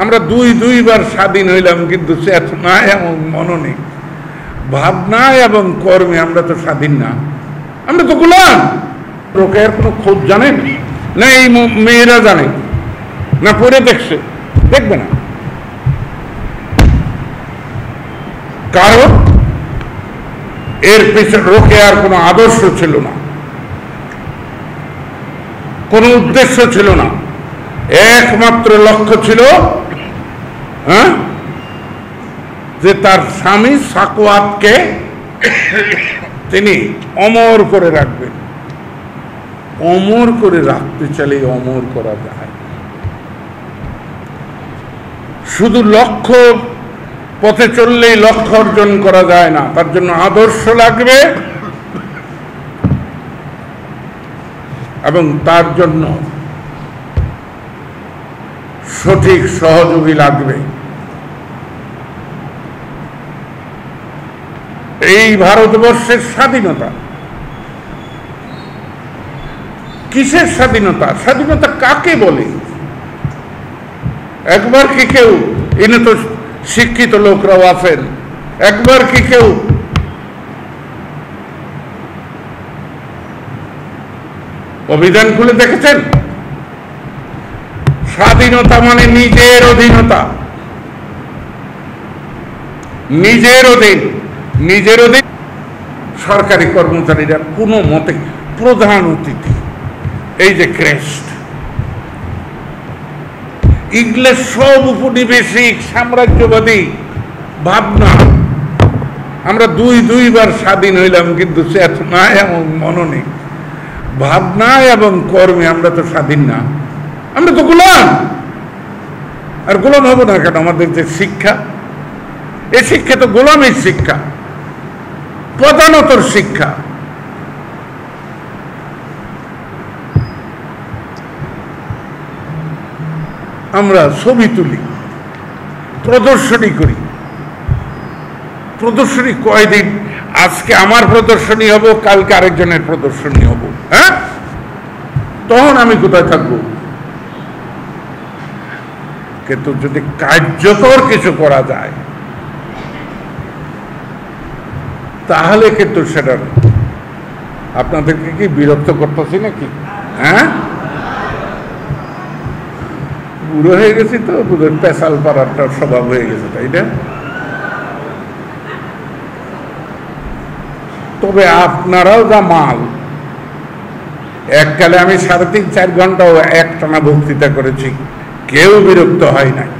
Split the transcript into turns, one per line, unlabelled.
আমরা দুইবার স্বাধীন হইলাম, কিন্তু চেতনায় এবং মননে, ভাবনায় এবং কর্মে আমরা তো স্বাধীন না, আমরা তো গোলাম। রোকেয়ার কোনো খোঁজ জানেন না? এই মেয়েরা জানে না? পড়ে দেখছে? দেখবে না। কারণ এর পিছনে রোকেয়ার কোনো আদর্শ ছিল না, কোনো উদ্দেশ্য ছিল না। একমাত্র লক্ষ্য ছিল যে তার স্বামী সাকওয়াতকে তিনি অমর করে রাখবেন। অমর করে রাখতে চাইলে অমর করা যায়। শুধু লক্ষ্য পথে চললেই লক্ষ্য অর্জন করা যায় না, তার জন্য আদর্শ লাগবে এবং তার জন্য সঠিক সহযোগী লাগবে। এই ভারতবর্ষের স্বাধীনতা কিসের স্বাধীনতা? স্বাধীনতা কাকে বলে? একবার কি কেউ, এনে তো শিক্ষিত লোকরাও আছেন, একবার কি কেউ অভিধান খুলে দেখেছেন? স্বাধীনতা মানে নিজের অধীনতা, নিজের অধীন। নিজের অধীন। সরকারি কর্মচারীরা কোনো মতে প্রধান অতিথি, এই যে ক্রেস্ট, ইংলিশ সব উপনিবেশিক সাম্রাজ্যবাদী ভাবনা। আমরা দুইবার স্বাধীন হইলাম, কিন্তু চেতনায় এবং মননে, ভাবনায় এবং কর্মে আমরা তো স্বাধীন না, আমরা তো গোলাম। আর গোলাম হবো না কেন? আমাদের যে শিক্ষা, এই শিক্ষা তো গোলামের শিক্ষা, প্রধানতর শিক্ষা। আমরা ছবি তুলি, প্রদর্শনী করি। প্রদর্শনী কয়দিন? আজকে আমার প্রদর্শনী হবো, কালকে আরেকজনের প্রদর্শনী হবো। হ্যাঁ, তখন আমি কোথায় থাকবো? কিন্তু যদি কার্যকর কিছু করা যায় তাহলে কিন্তু সেটা, আপনাদেরকে কি বিরক্ত করতেছি নাকি? হ্যাঁ, বুড়ো হয়ে গেছি তো, পেশাল পাড়াটা স্বভাব হয়ে গেছে, তাই না? তবে আপনারাও যা মাল। এককালে আমি 3.5-4 ঘন্টাও একটানা বক্তৃতা করেছি, কেউ বিরক্ত হয় নাই।